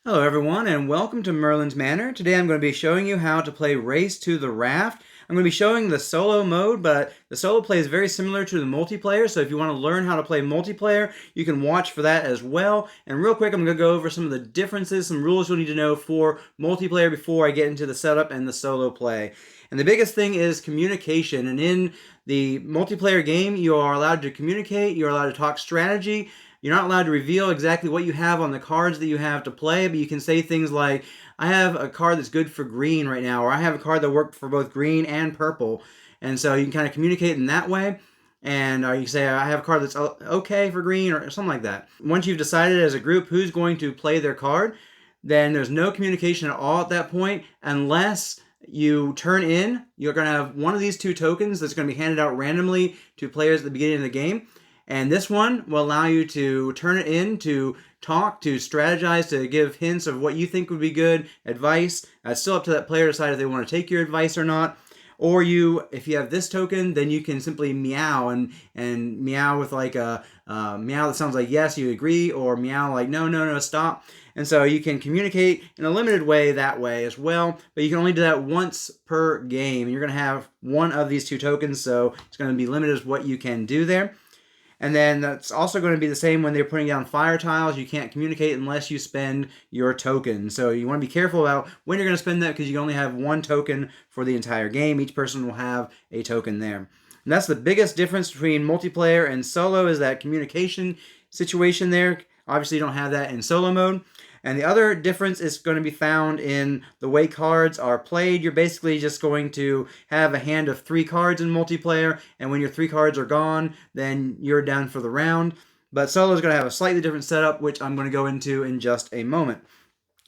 Hello everyone and welcome to Merlin's Manor. Today I'm going to be showing you how to play Race to the Raft. I'm going to be showing the solo mode, but the solo play is very similar to the multiplayer, so if you want to learn how to play multiplayer, you can watch for that as well. And real quick, I'm going to go over some of the differences, some rules you'll need to know for multiplayer before I get into the setup and the solo play. And the biggest thing is communication, and in the multiplayer game, you are allowed to communicate, you're allowed to talk strategy. You're not allowed to reveal exactly what you have on the cards that you have to play, but you can say things like, I have a card that's good for green right now, or I have a card that worked for both green and purple. And so you can kind of communicate in that way. And you say, I have a card that's okay for green, or something like that. Once you've decided as a group who's going to play their card, then there's no communication at all at that point unless you turn in. You're going to have one of these two tokens that's going to be handed out randomly to players at the beginning of the game. And this one will allow you to turn it in, to talk, to strategize, to give hints of what you think would be good advice. It's still up to that player to decide if they want to take your advice or not. Or if you have this token, then you can simply meow and meow with like a meow that sounds like yes, you agree, or meow like no, no, no, stop. And so you can communicate in a limited way that way as well, but you can only do that once per game. And you're going to have one of these two tokens, so it's going to be limited as what you can do there. And then that's also going to be the same when they're putting down fire tiles. You can't communicate unless you spend your token. So you want to be careful about when you're going to spend that because you only have one token for the entire game. Each person will have a token there. And that's the biggest difference between multiplayer and solo, is that communication situation there. Obviously, you don't have that in solo mode. And the other difference is going to be found in the way cards are played. You're basically just going to have a hand of 3 cards in multiplayer, and when your 3 cards are gone, then you're done for the round. But solo is going to have a slightly different setup, which I'm going to go into in just a moment.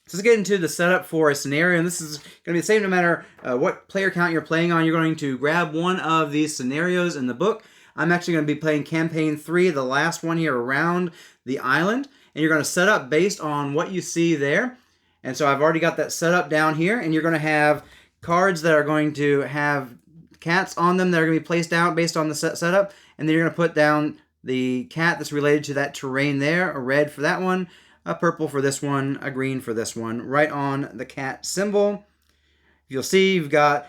So let's get into the setup for a scenario, and this is going to be the same no matter what player count you're playing on. You're going to grab one of these scenarios in the book. I'm actually going to be playing Campaign 3, the last one here around the island. And you're going to set up based on what you see there. And so I've already got that set up down here. And you're going to have cards that are going to have cats on them that are going to be placed out based on the setup. And then you're going to put down the cat that's related to that terrain there. A red for that one, a purple for this one, a green for this one, right on the cat symbol. You'll see you've got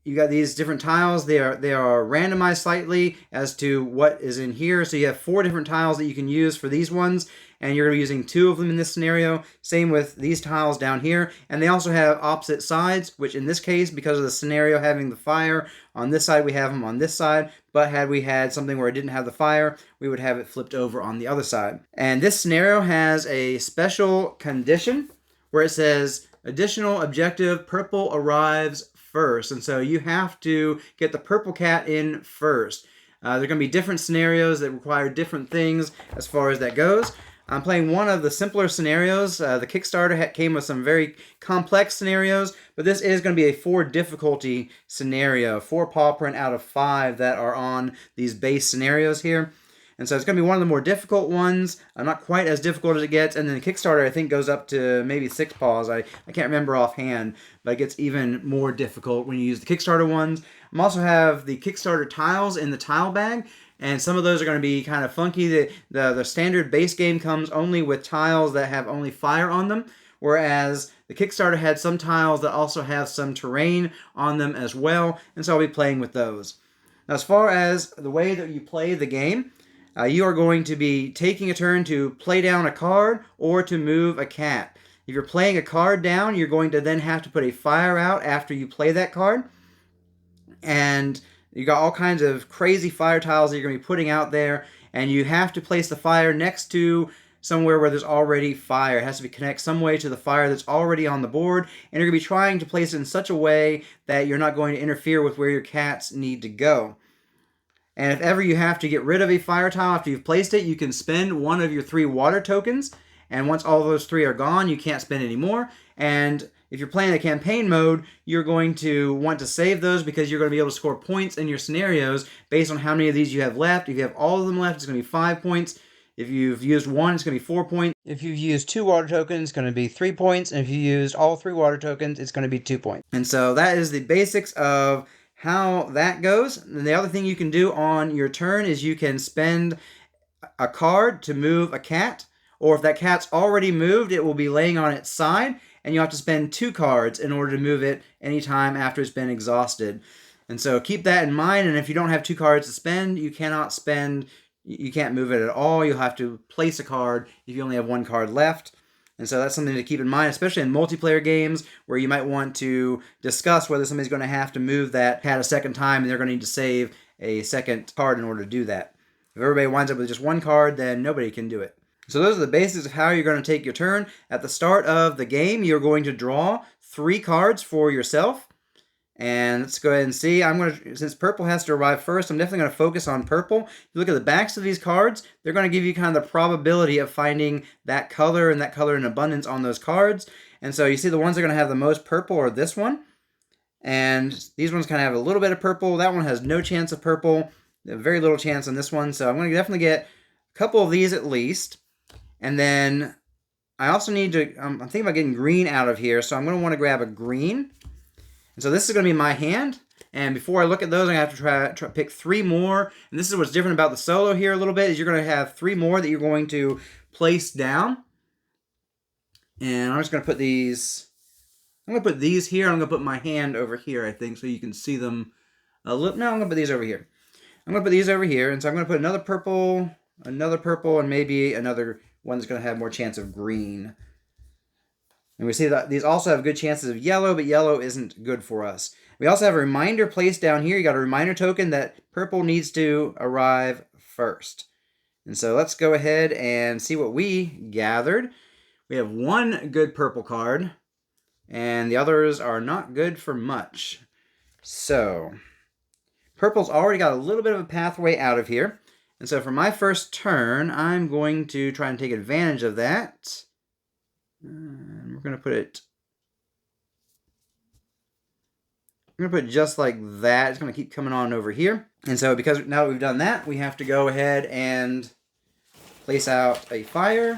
these different tiles. They are randomized slightly as to what is in here. So you have 4 different tiles that you can use for these ones, and you're going to be using 2 of them in this scenario. Same with these tiles down here. And they also have opposite sides, which in this case, because of the scenario having the fire on this side, we have them on this side. But had we had something where it didn't have the fire, we would have it flipped over on the other side. And this scenario has a special condition where it says, additional objective, purple arrives first. And so you have to get the purple cat in first. There are going to be different scenarios that require different things as far as that goes. I'm playing one of the simpler scenarios. The Kickstarter came with some very complex scenarios, but this is going to be a 4 difficulty scenario, 4 paw print out of 5 that are on these base scenarios here. And so it's going to be one of the more difficult ones, not quite as difficult as it gets. And then the Kickstarter, I think, goes up to maybe 6 paws. I can't remember offhand, but it gets even more difficult when you use the Kickstarter ones. I also have the Kickstarter tiles in the tile bag, and some of those are going to be kind of funky. The standard base game comes only with tiles that have only fire on them, whereas the Kickstarter had some tiles that also have some terrain on them as well, and so I'll be playing with those. Now, as far as the way that you play the game, you are going to be taking a turn to play down a card or to move a cat. If you're playing a card down, you're going to then have to put a fire out after you play that card. And you got all kinds of crazy fire tiles that you're going to be putting out there, and you have to place the fire next to somewhere where there's already fire. It has to be connect some way to the fire that's already on the board, and you're going to be trying to place it in such a way that you're not going to interfere with where your cats need to go. And if ever you have to get rid of a fire tile after you've placed it, you can spend one of your 3 water tokens. And once all those 3 are gone, you can't spend any more. And if you're playing the campaign mode, you're going to want to save those because you're going to be able to score points in your scenarios based on how many of these you have left. If you have all of them left, it's going to be 5 points. If you've used 1, it's going to be 4 points. If you've used 2 water tokens, it's going to be 3 points. And if you used all 3 water tokens, it's going to be 2 points. And so that is the basics of how that goes. And the other thing you can do on your turn is you can spend a card to move a cat, or if that cat's already moved, it will be laying on its side, and you have to spend 2 cards in order to move it anytime after it's been exhausted. And so keep that in mind, and if you don't have 2 cards to spend, you can't move it at all. You'll have to place a card if you only have 1 card left. And so that's something to keep in mind, especially in multiplayer games where you might want to discuss whether somebody's going to have to move that cat a second time and they're going to need to save a second card in order to do that. If everybody winds up with just 1 card, then nobody can do it. So those are the basics of how you're going to take your turn. At the start of the game, you're going to draw 3 cards for yourself. And let's go ahead and see. Since purple has to arrive first, I'm definitely going to focus on purple. If you look at the backs of these cards, they're going to give you kind of the probability of finding that color in abundance on those cards. And so you see the ones that are going to have the most purple are this one. And these ones kind of have a little bit of purple. That one has no chance of purple. Very little chance on this one. So I'm going to definitely get a couple of these at least. And then I also need to, I'm thinking about getting green out of here. So I'm going to want to grab a green. And so this is going to be my hand, and before I look at those, I'm going to have to try pick 3 more. And this is what's different about the solo here a little bit, is you're going to have 3 more that you're going to place down. And I'm just going to put these, I'm going to put these here. I'm going to put my hand over here, I think, so you can see them a little. No, I'm going to put these over here. I'm going to put these over here, and so I'm going to put another purple, and maybe another one that's going to have more chance of green. And we see that these also have good chances of yellow, but yellow isn't good for us. We also have a reminder placed down here. You got a reminder token that purple needs to arrive first. And so let's go ahead and see what we gathered. We have 1 good purple card, and the others are not good for much. So purple's already got a little bit of a pathway out of here. And so for my first turn, I'm going to try and take advantage of that. And we're going to put it, just like that. It's going to keep coming on over here. And so because now that we've done that, we have to go ahead and place out a fire.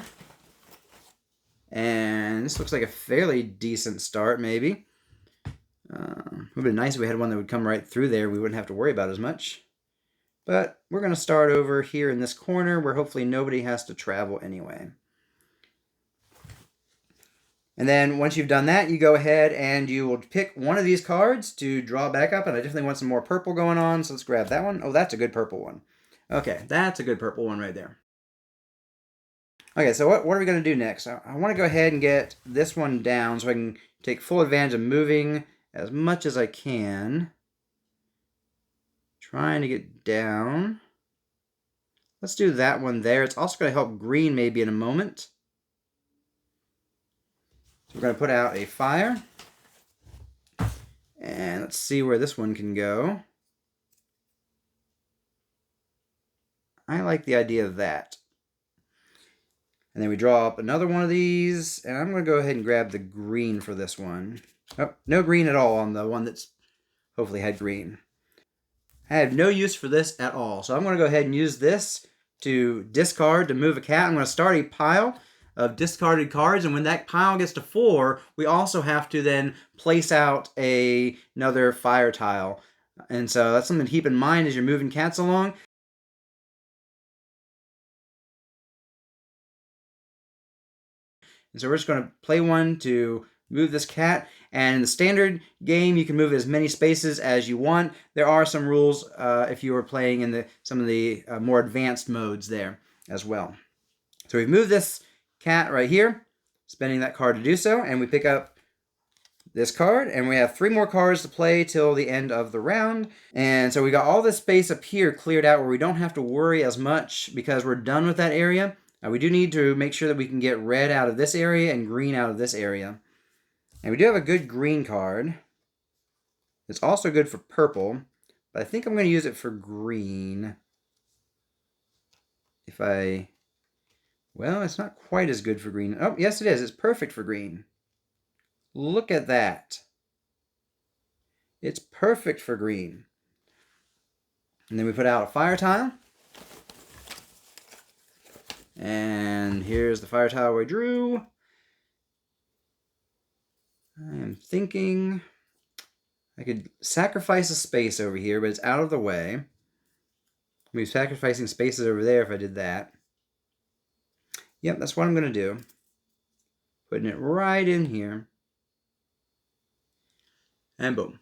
And this looks like a fairly decent start, maybe. It would be nice if we had one that would come right through there. We wouldn't have to worry about as much. But we're going to start over here in this corner where hopefully nobody has to travel anyway. And then once you've done that, you go ahead and you will pick one of these cards to draw back up. And I definitely want some more purple going on, so let's grab that one. Oh, that's a good purple one. Okay, that's a good purple one right there. Okay, so what are we going to do next? I want to go ahead and get this one down so I can take full advantage of moving as much as I can. Trying to get down. Let's do that one there. It's also going to help green maybe in a moment. So we're going to put out a fire. And let's see where this one can go. I like the idea of that. And then we draw up another one of these. And I'm going to go ahead and grab the green for this one. Oh, no green at all on the one that's hopefully had green. I have no use for this at all. So I'm going to go ahead and use this to discard to move a cat. I'm going to start a pile of discarded cards, and when that pile gets to 4, we also have to then place out another fire tile. And so that's something to keep in mind as you're moving cats along. And so we're just going to play one to move this cat. And in the standard game, you can move as many spaces as you want. There are some rules if you were playing in some of the more advanced modes there as well. So we've moved this cat right here, spending that card to do so, and we pick up this card, and we have 3 more cards to play till the end of the round. And so we got all this space up here cleared out where we don't have to worry as much because we're done with that area. We do need to make sure that we can get red out of this area and green out of this area. And we do have a good green card. It's also good for purple, but I think I'm going to use it for green. Well, it's not quite as good for green. Oh, yes it is. It's perfect for green. Look at that. It's perfect for green. And then we put out a fire tile. And here's the fire tile we drew. I am thinking I could sacrifice a space over here, but it's out of the way. I'd be sacrificing spaces over there if I did that. Yep, that's what I'm going to do. Putting it right in here. And boom.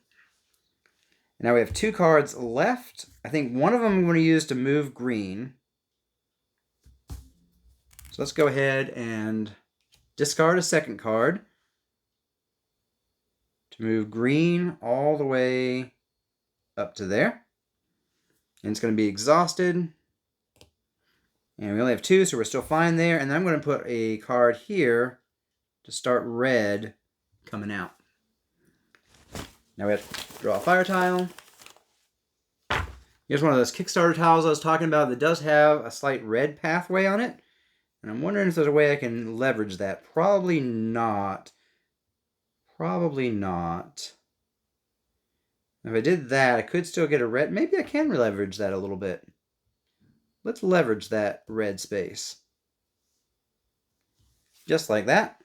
Now we have 2 cards left. I think one of them I'm going to use to move green. So let's go ahead and discard a second card to move green all the way up to there. And it's going to be exhausted. And we only have 2, so we're still fine there. And then I'm going to put a card here to start red coming out. Now we have to draw a fire tile. Here's one of those Kickstarter tiles I was talking about that does have a slight red pathway on it. And I'm wondering if there's a way I can leverage that. Probably not. Probably not. If I did that, I could still get a red. Maybe I can leverage that a little bit. Let's leverage that red space. Just like that.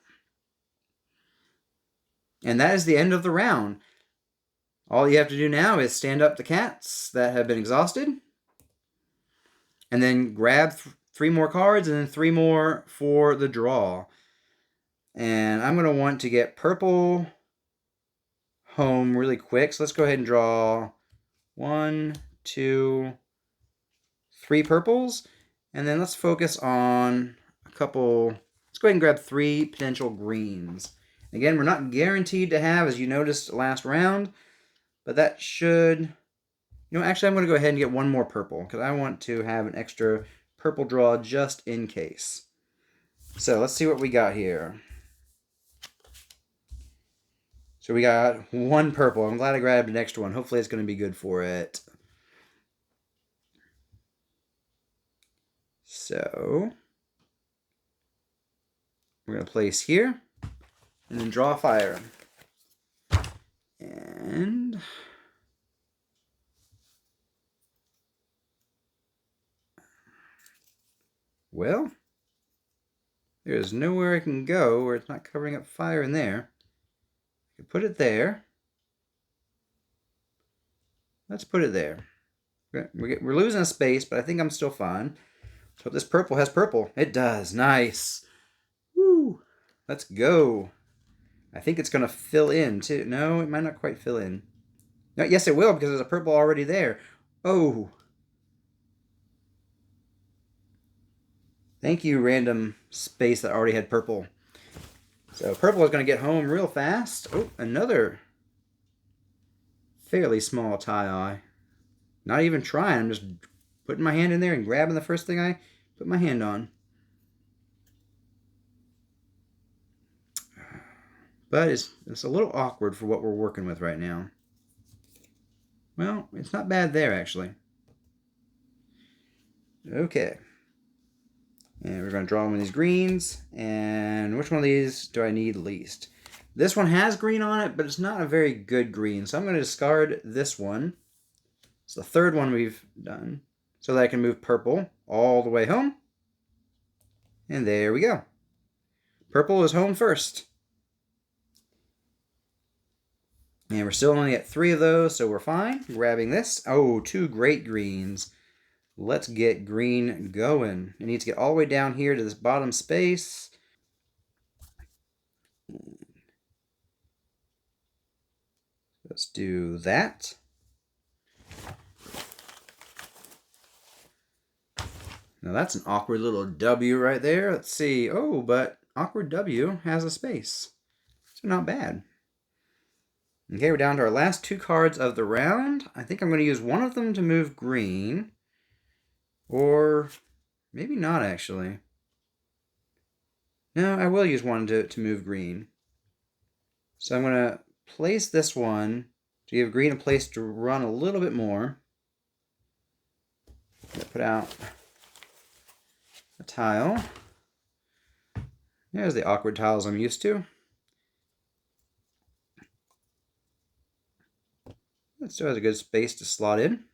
And that is the end of the round. All you have to do now is stand up the cats that have been exhausted. And then grab 3 more cards and then 3 more for the draw. And I'm going to want to get purple home really quick. So let's go ahead and draw 1, 2, 3 purples. And then let's focus on a couple. Let's go ahead and grab 3 potential greens. Again, we're not guaranteed to have, as you noticed last round, but that should, actually I'm going to go ahead and get 1 more purple because I want to have an extra purple draw just in case. So let's see what we got here. So we got 1 purple. I'm glad I grabbed an extra one. Hopefully it's going to be good for it. So we're going to place here and then draw a fire. And well, there's nowhere I can go where it's not covering up fire in there. I can put it there. Let's put it there. We're losing a space, but I think I'm still fine. So this purple has purple. It does. Nice. Woo. Let's go. I think it's going to fill in too. No, it might not quite fill in. No, yes, it will because there's a purple already there. Oh. Thank you, random space that already had purple. So purple is going to get home real fast. Oh, another fairly small tie-eye. Not even trying. I'm just putting my hand in there and grabbing the first thing I put my hand on. But it's a little awkward for what we're working with right now. Well, it's not bad there, actually. Okay. And we're going to draw one of these greens. And which one of these do I need least? This one has green on it, but it's not a very good green. So I'm going to discard this one. It's the 3rd one we've done. So that I can move purple all the way home. And there we go. Purple is home first. And we're still only at 3 of those, so we're fine. Grabbing this. Oh, 2 great greens. Let's get green going. It needs to get all the way down here to this bottom space. Let's do that. Now that's an awkward little W right there. Let's see. Oh, but awkward W has a space. So not bad. Okay, we're down to our last 2 cards of the round. I think I'm going to use one of them to move green. Or maybe not, actually. No, I will use one to move green. So I'm going to place this one to give green a place to run a little bit more. Put out a tile. There's the awkward tiles I'm used to. That still has a good space to slot in.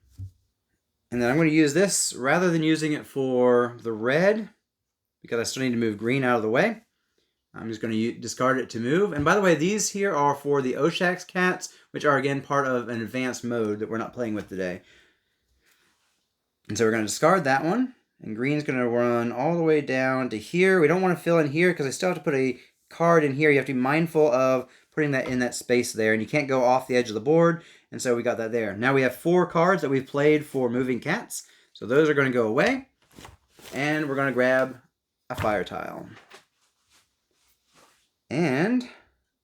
And then I'm going to use this rather than using it for the red, because I still need to move green out of the way. I'm just going to discard it to move. And by the way, these here are for the Oshak's cats, which are again part of an advanced mode that we're not playing with today. And so we're going to discard that one. And green's going to run all the way down to here. We don't want to fill in here because I still have to put a card in here. You have to be mindful of putting that in that space there. And you can't go off the edge of the board. And so we got that there. Now we have 4 cards that we've played for moving cats. So those are going to go away. And we're going to grab a fire tile. And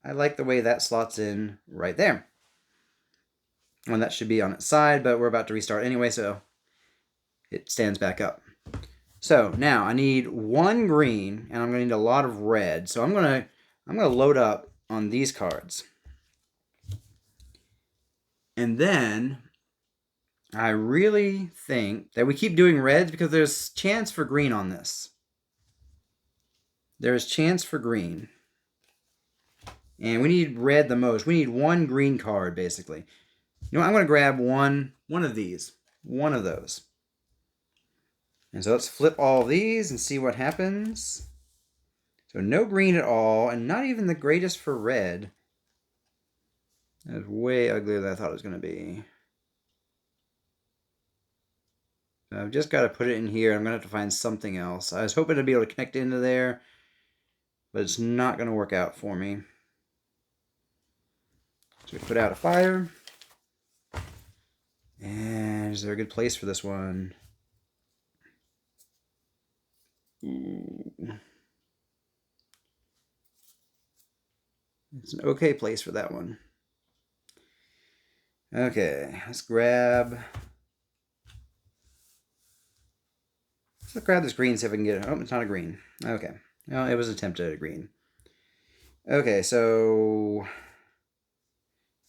I like the way that slots in right there. And that should be on its side, but we're about to restart anyway, so it stands back up. So now I need 1 green, and I'm going to need a lot of red. So I'm going to load up on these cards. And then I really think that we keep doing reds because there's chance for green on this. There's chance for green. And we need red the most. We need 1 green card, basically. You know what? I'm going to grab one of these. One of those. And so let's flip all these and see what happens. So no green at all, and not even the greatest for red. That's way uglier than I thought it was going to be. So I've just got to put it in here. I'm going to have to find something else. I was hoping to be able to connect into there, but it's not going to work out for me. So we put out a fire. And is there a good place for this one? Ooh. It's an okay place for that one. Okay, let's grab this green, see if I can get it. Oh, it's not a green. Okay. No, it was attempted at a green. Okay, so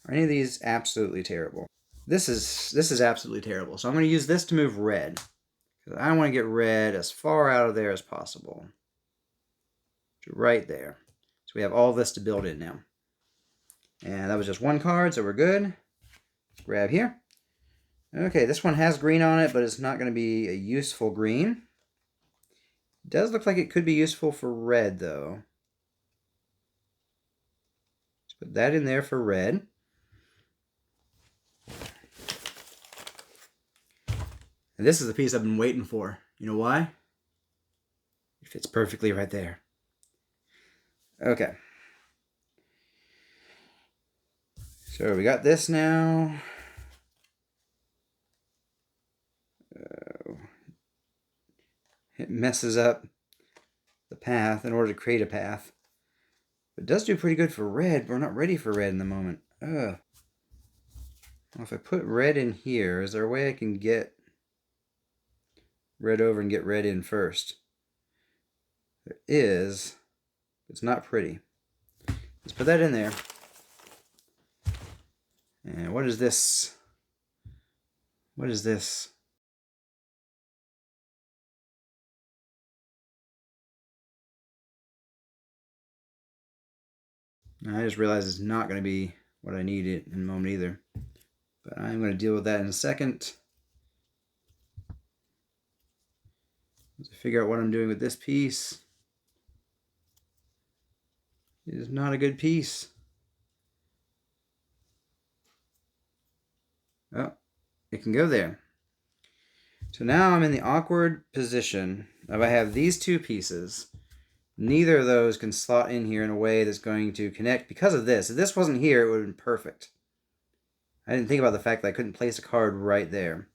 are any of these absolutely terrible? This is absolutely terrible. So I'm going to use this to move red. Because I want to get red as far out of there as possible. Right there. So we have all this to build in now. And that was just 1 card, so we're good. Grab here. Okay, this one has green on it, but it's not going to be a useful green. It does look like it could be useful for red, though. Let's put that in there for red. And this is the piece I've been waiting for. You know why? It fits perfectly right there. Okay. So we got this now. It messes up the path in order to create a path. It does do pretty good for red, but we're not ready for red in the moment. Ugh. Well, if I put red in here, is there a way I can get red over and get red in first? There is. It's not pretty. Let's put that in there. And what is this? What is this? I just realized it's not going to be what I need it in a moment either. But I'm going to deal with that in a second. Let's figure out what I'm doing with this piece. It is not a good piece. Oh, it can go there. So now I'm in the awkward position of I have these 2 pieces. Neither of those can slot in here in a way that's going to connect because of this. If this wasn't here, it would have been perfect. I didn't think about the fact that I couldn't place a card right there.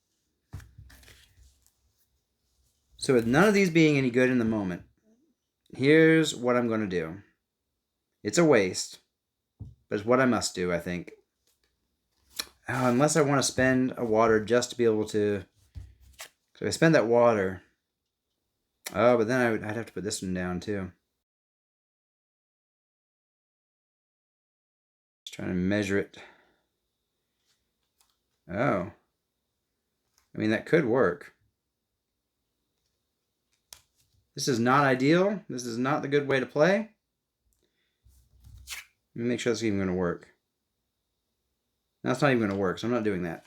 So with none of these being any good in the moment, here's what I'm going to do. It's a waste, but it's what I must do, I think. Unless I want to spend a water just to be able to... So I spend that water. Oh, but then I'd have to put this one down too. Just trying to measure it. Oh. I mean, that could work. This is not ideal. This is not the good way to play. Let me make sure this is even going to work. That's not even going to work, so I'm not doing that.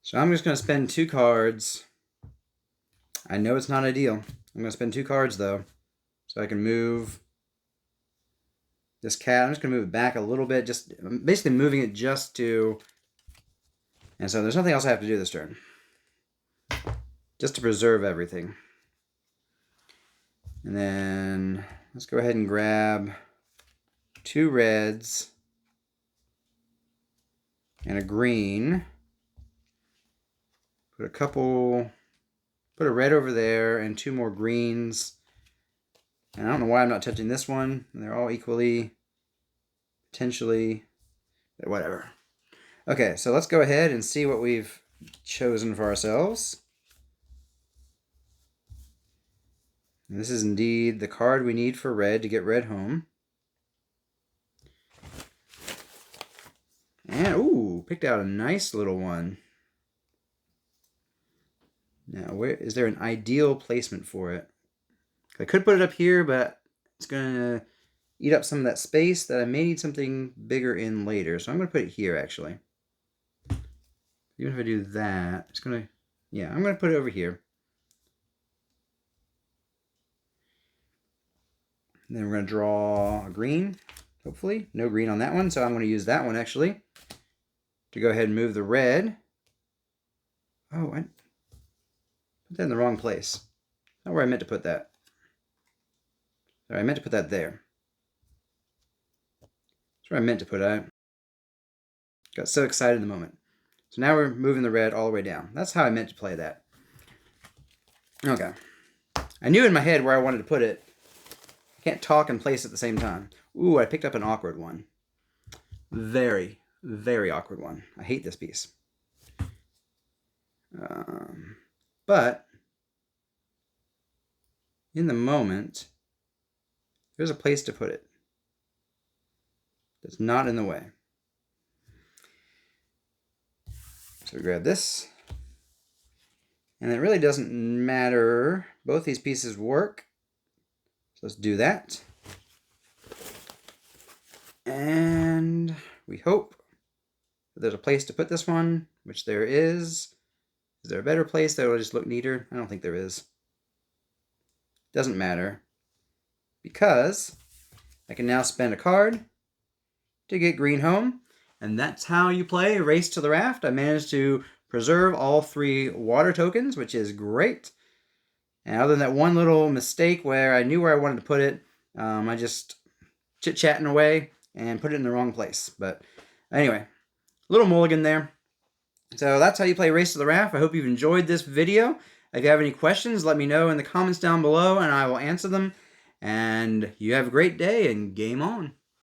So I'm just going to spend 2 cards. I know it's not ideal. I'm going to spend 2 cards, though, so I can move this cat. I'm just going to move it back a little bit, just basically moving it just to... And so there's nothing else I have to do this turn. just to preserve everything. And then let's go ahead and grab 2 reds and a green. Put a red over there and 2 more greens. And I don't know why I'm not touching this one. They're all equally, potentially, but whatever. Okay, so let's go ahead and see what we've chosen for ourselves. And this is indeed the card we need for red to get red home. And, ooh, picked out a nice little one. Now, where is there an ideal placement for it? I could put it up here, but it's going to eat up some of that space that I may need something bigger in later. So I'm going to put it here, actually. Even if I do that, it's going to, yeah, I'm going to put it over here. And then we're going to draw a green, hopefully. No green on that one, so I'm going to use that one, actually, to go ahead and move the red. Oh, I put that in the wrong place. Not where I meant to put that. Sorry, I meant to put that there. That's where I meant to put it. Got so excited in the moment. So now we're moving the red all the way down. That's how I meant to play that. Okay. I knew in my head where I wanted to put it. I can't talk and place at the same time. Ooh, I picked up an awkward one. Very, very awkward one. I hate this piece. But in the moment, there's a place to put it that's not in the way. So we grab this. And it really doesn't matter. Both these pieces work. So let's do that. And we hope that there's a place to put this one, which there is. Is there a better place that will just look neater? I don't think there is. Doesn't matter. Because I can now spend a card to get green home. And that's how you play Race to the Raft. I managed to preserve all 3 water tokens, which is great. And other than that one little mistake where I knew where I wanted to put it, I just chit-chatting away and put it in the wrong place. But anyway, little mulligan there. So that's how you play Race to the Raft. I hope you've enjoyed this video. If you have any questions, let me know in the comments down below and I will answer them. And you have a great day and game on.